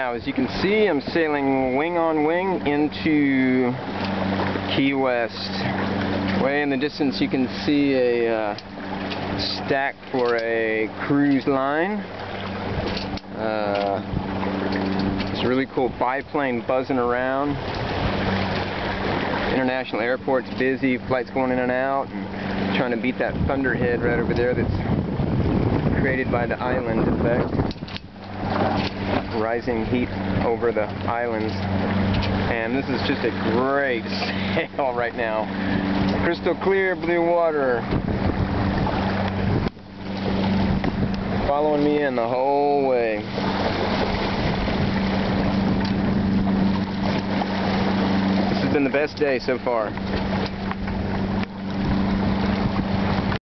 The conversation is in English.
Now, as you can see, I'm sailing wing on wing into Key West. Way in the distance you can see a stack for a cruise line. It's a really cool biplane buzzing around. International airport's busy, flights going in and out, and trying to beat that thunderhead right over there that's created by the island effect. Rising heat over the islands. And this is just a great sail right now. Crystal clear blue water. Following me in the whole way. This has been the best day so far.